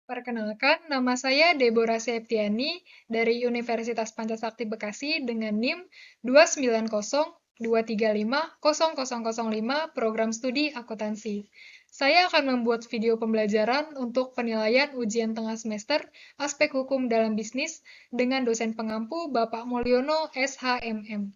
Perkenalkan, nama saya Deborah Septiani dari Universitas Pancasakti Bekasi dengan NIM 29023500005 Program Studi Akuntansi. Saya akan membuat video pembelajaran untuk penilaian ujian tengah semester aspek hukum dalam bisnis dengan dosen pengampu Bapak Mulyono SHMM.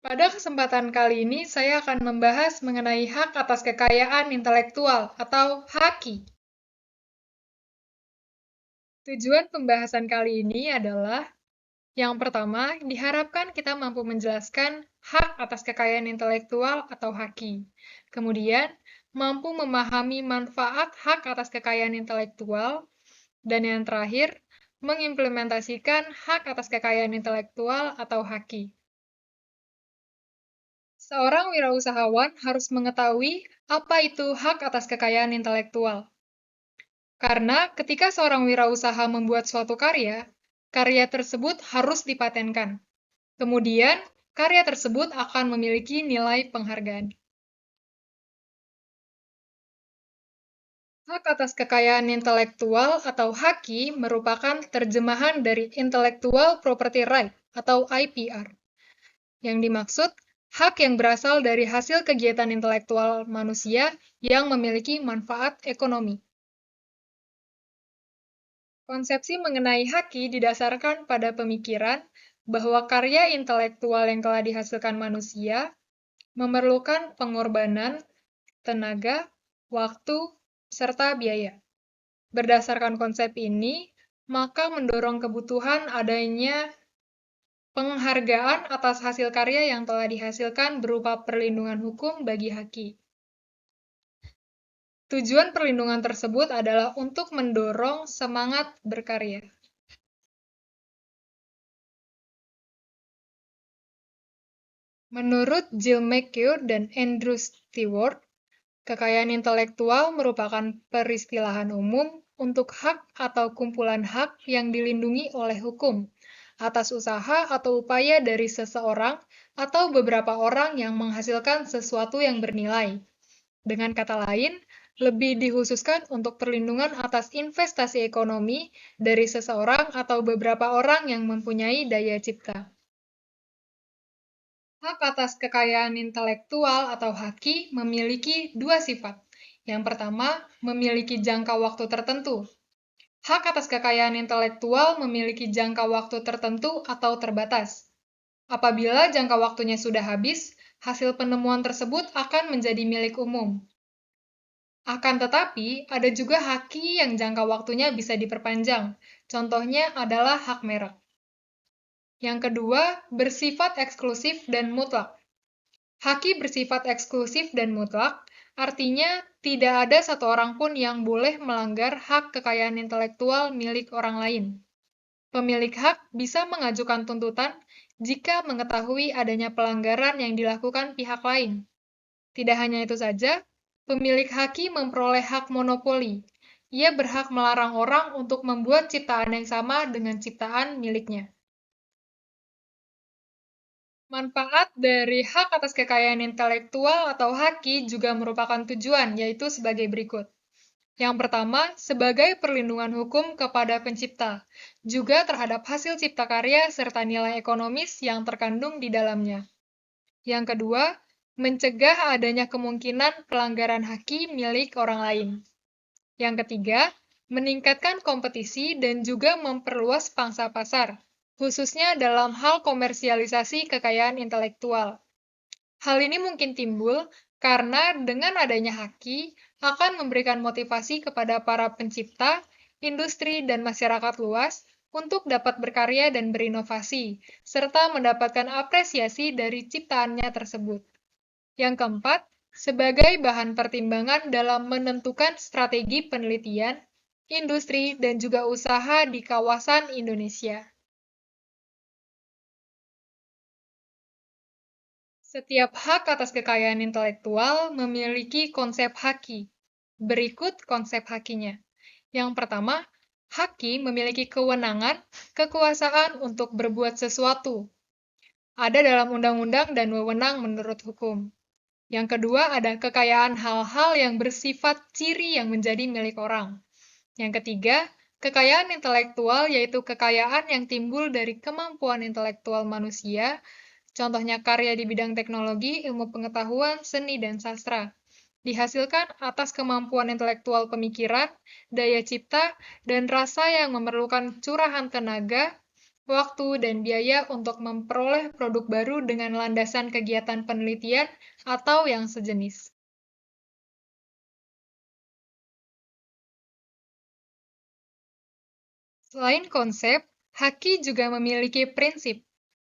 Pada kesempatan kali ini, saya akan membahas mengenai hak atas kekayaan intelektual atau HAKI. Tujuan pembahasan kali ini adalah yang pertama, diharapkan kita mampu menjelaskan hak atas kekayaan intelektual atau HAKI. Kemudian, mampu memahami manfaat hak atas kekayaan intelektual. Dan yang terakhir, mengimplementasikan hak atas kekayaan intelektual atau HAKI. Seorang wirausahawan harus mengetahui apa itu hak atas kekayaan intelektual. Karena ketika seorang wirausaha membuat suatu karya, karya tersebut harus dipatenkan. Kemudian, karya tersebut akan memiliki nilai penghargaan. Hak atas kekayaan intelektual atau HAKI merupakan terjemahan dari Intellectual Property Right atau IPR. Yang dimaksud, hak yang berasal dari hasil kegiatan intelektual manusia yang memiliki manfaat ekonomi. Konsepsi mengenai haki didasarkan pada pemikiran bahwa karya intelektual yang telah dihasilkan manusia memerlukan pengorbanan, tenaga, waktu, serta biaya. Berdasarkan konsep ini, maka mendorong kebutuhan adanya penghargaan atas hasil karya yang telah dihasilkan berupa perlindungan hukum bagi haki. Tujuan perlindungan tersebut adalah untuk mendorong semangat berkarya. Menurut Jill McCure dan Andrew Stewart, kekayaan intelektual merupakan peristilahan umum untuk hak atau kumpulan hak yang dilindungi oleh hukum atas usaha atau upaya dari seseorang atau beberapa orang yang menghasilkan sesuatu yang bernilai. Dengan kata lain, lebih dikhususkan untuk perlindungan atas investasi ekonomi dari seseorang atau beberapa orang yang mempunyai daya cipta. Hak atas kekayaan intelektual atau haki memiliki dua sifat. Yang pertama, memiliki jangka waktu tertentu. Hak atas kekayaan intelektual memiliki jangka waktu tertentu atau terbatas. Apabila jangka waktunya sudah habis, hasil penemuan tersebut akan menjadi milik umum. Akan tetapi, ada juga haki yang jangka waktunya bisa diperpanjang. Contohnya adalah hak merek. Yang kedua, bersifat eksklusif dan mutlak. Haki bersifat eksklusif dan mutlak, artinya tidak ada satu orang pun yang boleh melanggar hak kekayaan intelektual milik orang lain. Pemilik hak bisa mengajukan tuntutan jika mengetahui adanya pelanggaran yang dilakukan pihak lain. Tidak hanya itu saja, pemilik haki memperoleh hak monopoli. Ia berhak melarang orang untuk membuat ciptaan yang sama dengan ciptaan miliknya. Manfaat dari hak atas kekayaan intelektual atau haki juga merupakan tujuan, yaitu sebagai berikut. Yang pertama, sebagai perlindungan hukum kepada pencipta, juga terhadap hasil cipta karya serta nilai ekonomis yang terkandung di dalamnya. Yang kedua, mencegah adanya kemungkinan pelanggaran haki milik orang lain. Yang ketiga, meningkatkan kompetisi dan juga memperluas pangsa pasar, khususnya dalam hal komersialisasi kekayaan intelektual. Hal ini mungkin timbul karena dengan adanya haki akan memberikan motivasi kepada para pencipta, industri, dan masyarakat luas untuk dapat berkarya dan berinovasi, serta mendapatkan apresiasi dari ciptaannya tersebut. Yang keempat, sebagai bahan pertimbangan dalam menentukan strategi penelitian, industri, dan juga usaha di kawasan Indonesia. Setiap hak atas kekayaan intelektual memiliki konsep haki. Berikut konsep hakinya. Yang pertama, haki memiliki kewenangan, kekuasaan untuk berbuat sesuatu. Ada dalam undang-undang dan wewenang menurut hukum. Yang kedua ada kekayaan hal-hal yang bersifat ciri yang menjadi milik orang. Yang ketiga, kekayaan intelektual yaitu kekayaan yang timbul dari kemampuan intelektual manusia, contohnya karya di bidang teknologi, ilmu pengetahuan, seni, dan sastra. Dihasilkan atas kemampuan intelektual pemikiran, daya cipta, dan rasa yang memerlukan curahan tenaga, waktu, dan biaya untuk memperoleh produk baru dengan landasan kegiatan penelitian atau yang sejenis. Selain konsep, haki juga memiliki prinsip.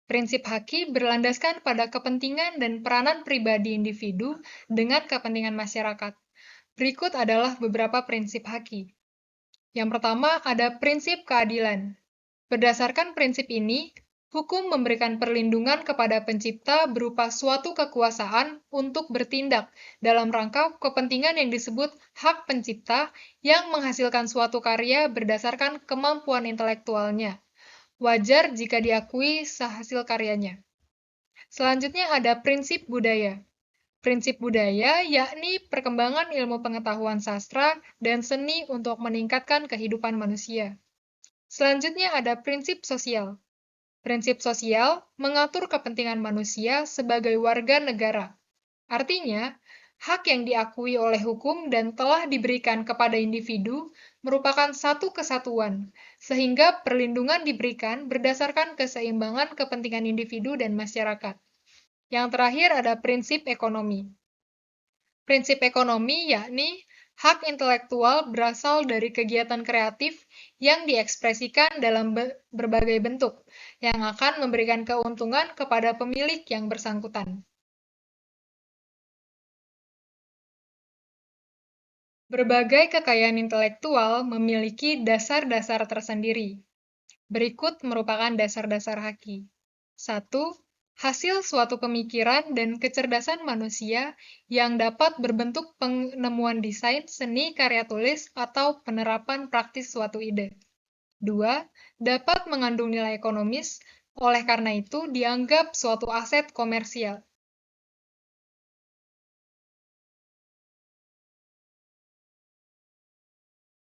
Prinsip haki berlandaskan pada kepentingan dan peranan pribadi individu dengan kepentingan masyarakat. Berikut adalah beberapa prinsip haki. Yang pertama ada prinsip keadilan. Berdasarkan prinsip ini, hukum memberikan perlindungan kepada pencipta berupa suatu kekuasaan untuk bertindak dalam rangka kepentingan yang disebut hak pencipta yang menghasilkan suatu karya berdasarkan kemampuan intelektualnya. Wajar jika diakui sehasil karyanya. Selanjutnya ada prinsip budaya. Prinsip budaya yakni perkembangan ilmu pengetahuan sastra dan seni untuk meningkatkan kehidupan manusia. Selanjutnya ada prinsip sosial. Prinsip sosial mengatur kepentingan manusia sebagai warga negara. Artinya, hak yang diakui oleh hukum dan telah diberikan kepada individu merupakan satu kesatuan, sehingga perlindungan diberikan berdasarkan keseimbangan kepentingan individu dan masyarakat. Yang terakhir ada prinsip ekonomi. Prinsip ekonomi yakni hak intelektual berasal dari kegiatan kreatif yang diekspresikan dalam berbagai bentuk, yang akan memberikan keuntungan kepada pemilik yang bersangkutan. Berbagai kekayaan intelektual memiliki dasar-dasar tersendiri. Berikut merupakan dasar-dasar haki. 1. Hasil suatu pemikiran dan kecerdasan manusia yang dapat berbentuk penemuan desain, seni, karya tulis, atau penerapan praktis suatu ide. 2. Dapat mengandung nilai ekonomis, oleh karena itu dianggap suatu aset komersial.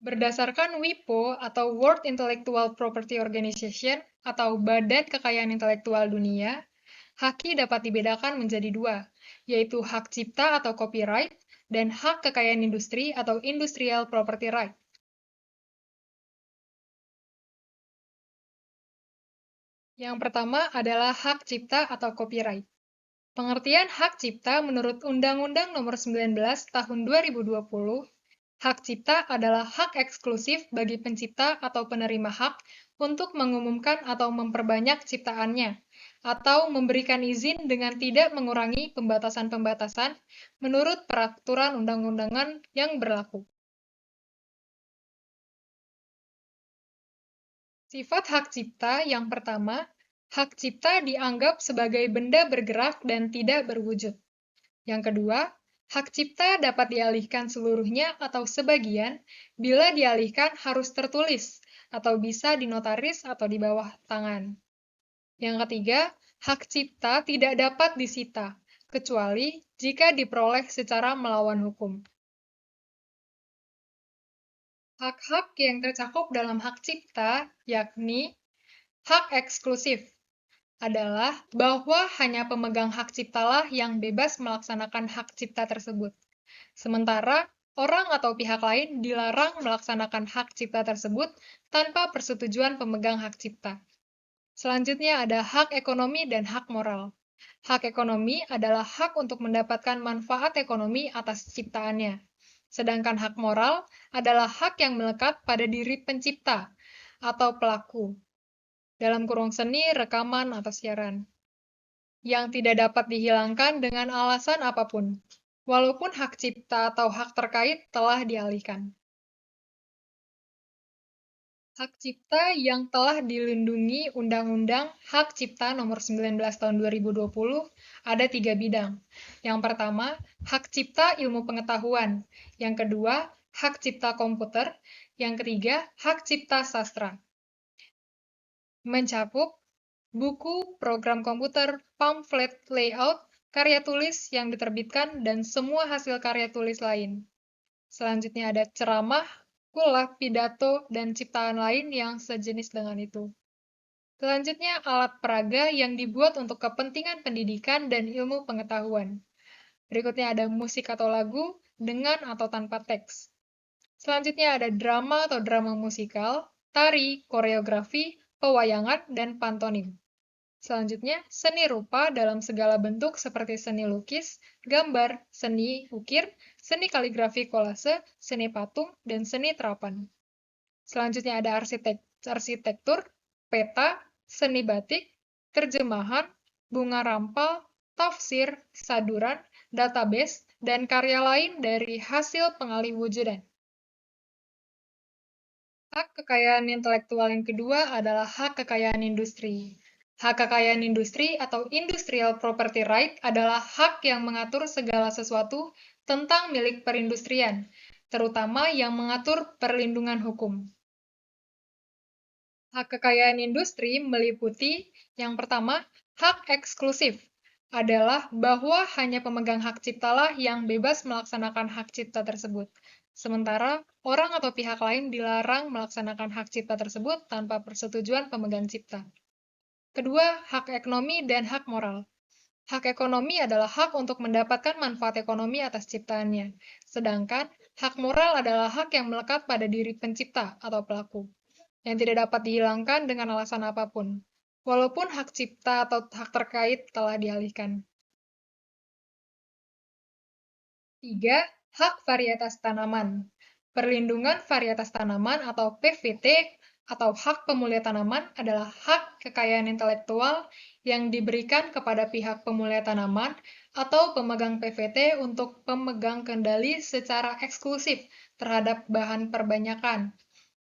Berdasarkan WIPO atau World Intellectual Property Organization atau Badan Kekayaan Intelektual Dunia, haki dapat dibedakan menjadi dua, yaitu hak cipta atau copyright dan hak kekayaan industri atau industrial property right. Yang pertama adalah hak cipta atau copyright. Pengertian hak cipta menurut Undang-Undang Nomor 19 Tahun 2020, hak cipta adalah hak eksklusif bagi pencipta atau penerima hak untuk mengumumkan atau memperbanyak ciptaannya, atau memberikan izin dengan tidak mengurangi pembatasan-pembatasan menurut peraturan undang-undangan yang berlaku. Sifat hak cipta yang pertama, hak cipta dianggap sebagai benda bergerak dan tidak berwujud. Yang kedua, hak cipta dapat dialihkan seluruhnya atau sebagian bila dialihkan harus tertulis atau bisa dinotaris atau di bawah tangan. Yang ketiga, hak cipta tidak dapat disita, kecuali jika diperoleh secara melawan hukum. Hak-hak yang tercakup dalam hak cipta, yakni hak eksklusif, adalah bahwa hanya pemegang hak ciptalah yang bebas melaksanakan hak cipta tersebut. Sementara, orang atau pihak lain dilarang melaksanakan hak cipta tersebut tanpa persetujuan pemegang hak cipta. Selanjutnya ada hak ekonomi dan hak moral. Hak ekonomi adalah hak untuk mendapatkan manfaat ekonomi atas ciptaannya. Sedangkan hak moral adalah hak yang melekat pada diri pencipta atau pelaku, dalam kurung seni, rekaman, atau siaran, yang tidak dapat dihilangkan dengan alasan apapun, walaupun hak cipta atau hak terkait telah dialihkan. Hak cipta yang telah dilindungi Undang-Undang Hak Cipta Nomor 19 Tahun 2020 ada 3 bidang. Yang pertama, hak cipta ilmu pengetahuan. Yang kedua, hak cipta komputer. Yang ketiga, hak cipta sastra. Mencakup buku, program komputer, pamflet, layout, karya tulis yang diterbitkan, dan semua hasil karya tulis lain. Selanjutnya ada ceramah, kulak, pidato, dan ciptaan lain yang sejenis dengan itu. Selanjutnya, alat peraga yang dibuat untuk kepentingan pendidikan dan ilmu pengetahuan. Berikutnya ada musik atau lagu dengan atau tanpa teks. Selanjutnya ada drama atau drama musikal, tari, koreografi, pewayangan, dan pantomim. Selanjutnya, seni rupa dalam segala bentuk seperti seni lukis, gambar, seni ukir, seni kaligrafi kolase, seni patung, dan seni terapan. Selanjutnya ada arsitektur, peta, seni batik, terjemahan, bunga rampal, tafsir, saduran, database, dan karya lain dari hasil pengaliwujudan. Hak kekayaan intelektual yang kedua adalah hak kekayaan industri. Hak kekayaan industri atau industrial property right adalah hak yang mengatur segala sesuatu tentang milik perindustrian, terutama yang mengatur perlindungan hukum. Hak kekayaan industri meliputi yang pertama, hak eksklusif adalah bahwa hanya pemegang hak ciptalah yang bebas melaksanakan hak cipta tersebut. Sementara, orang atau pihak lain dilarang melaksanakan hak cipta tersebut tanpa persetujuan pemegang cipta. Kedua, hak ekonomi dan hak moral. Hak ekonomi adalah hak untuk mendapatkan manfaat ekonomi atas ciptaannya, sedangkan hak moral adalah hak yang melekat pada diri pencipta atau pelaku, yang tidak dapat dihilangkan dengan alasan apapun, walaupun hak cipta atau hak terkait telah dialihkan. 3. Hak varietas tanaman. Perlindungan varietas tanaman atau PVT atau hak pemulia tanaman adalah hak kekayaan intelektual yang diberikan kepada pihak pemulia tanaman atau pemegang PVT untuk pemegang kendali secara eksklusif terhadap bahan perbanyakan,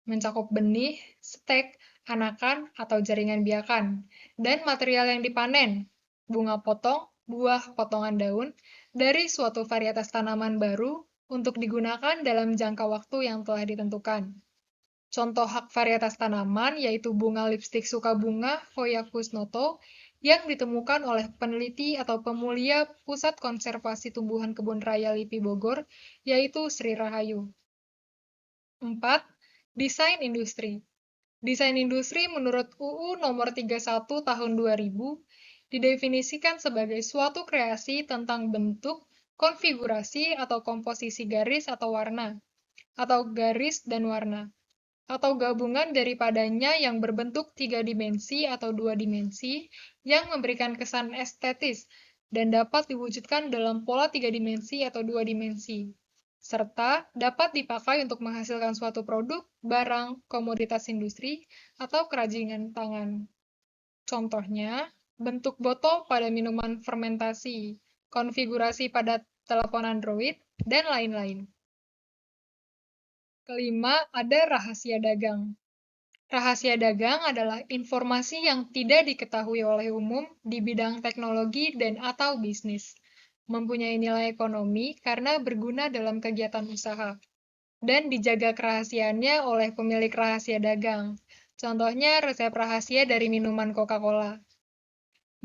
mencakup benih, stek, anakan, atau jaringan biakan, dan material yang dipanen, bunga potong, buah potongan daun, dari suatu varietas tanaman baru untuk digunakan dalam jangka waktu yang telah ditentukan. Contoh hak varietas tanaman yaitu bunga lipstik sukabunga Phoeacus noto yang ditemukan oleh peneliti atau pemulia Pusat Konservasi Tumbuhan Kebun Raya LIPI Bogor, yaitu Sri Rahayu. 4. Desain industri. Desain industri menurut UU Nomor 31 Tahun 2000 didefinisikan sebagai suatu kreasi tentang bentuk, konfigurasi atau komposisi garis atau warna, atau garis dan warna, atau gabungan daripadanya yang berbentuk 3 dimensi atau 2 dimensi yang memberikan kesan estetis dan dapat diwujudkan dalam pola 3 dimensi atau 2 dimensi, serta dapat dipakai untuk menghasilkan suatu produk, barang, komoditas industri, atau kerajinan tangan. Contohnya, bentuk botol pada minuman fermentasi, konfigurasi pada telepon Android, dan lain-lain. Kelima, ada rahasia dagang. Rahasia dagang adalah informasi yang tidak diketahui oleh umum di bidang teknologi dan atau bisnis, mempunyai nilai ekonomi karena berguna dalam kegiatan usaha, dan dijaga kerahasiaannya oleh pemilik rahasia dagang. Contohnya resep rahasia dari minuman Coca-Cola.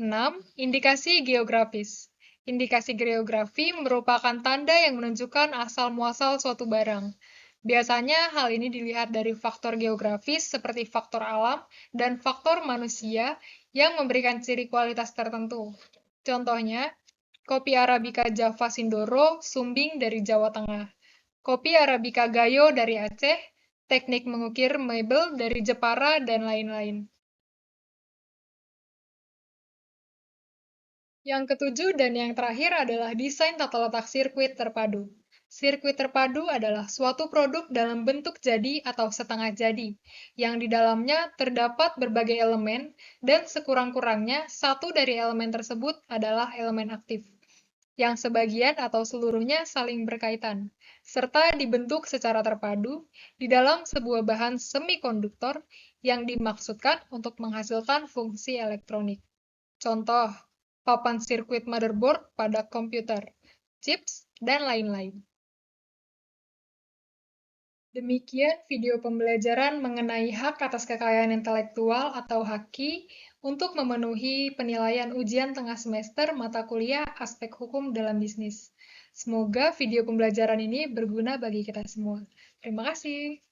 6. Indikasi geografis. Indikasi geografi merupakan tanda yang menunjukkan asal-muasal suatu barang. Biasanya hal ini dilihat dari faktor geografis seperti faktor alam dan faktor manusia yang memberikan ciri kualitas tertentu. Contohnya, kopi Arabica Java Sindoro Sumbing dari Jawa Tengah, kopi Arabica Gayo dari Aceh, teknik mengukir mebel dari Jepara, dan lain-lain. Yang ketujuh dan yang terakhir adalah desain tata letak sirkuit terpadu. Sirkuit terpadu adalah suatu produk dalam bentuk jadi atau setengah jadi, yang di dalamnya terdapat berbagai elemen, dan sekurang-kurangnya satu dari elemen tersebut adalah elemen aktif, yang sebagian atau seluruhnya saling berkaitan, serta dibentuk secara terpadu di dalam sebuah bahan semikonduktor yang dimaksudkan untuk menghasilkan fungsi elektronik. Contoh, papan sirkuit motherboard pada komputer, chips, dan lain-lain. Demikian video pembelajaran mengenai hak atas kekayaan intelektual atau HAKI untuk memenuhi penilaian ujian tengah semester mata kuliah aspek hukum dalam bisnis. Semoga video pembelajaran ini berguna bagi kita semua. Terima kasih.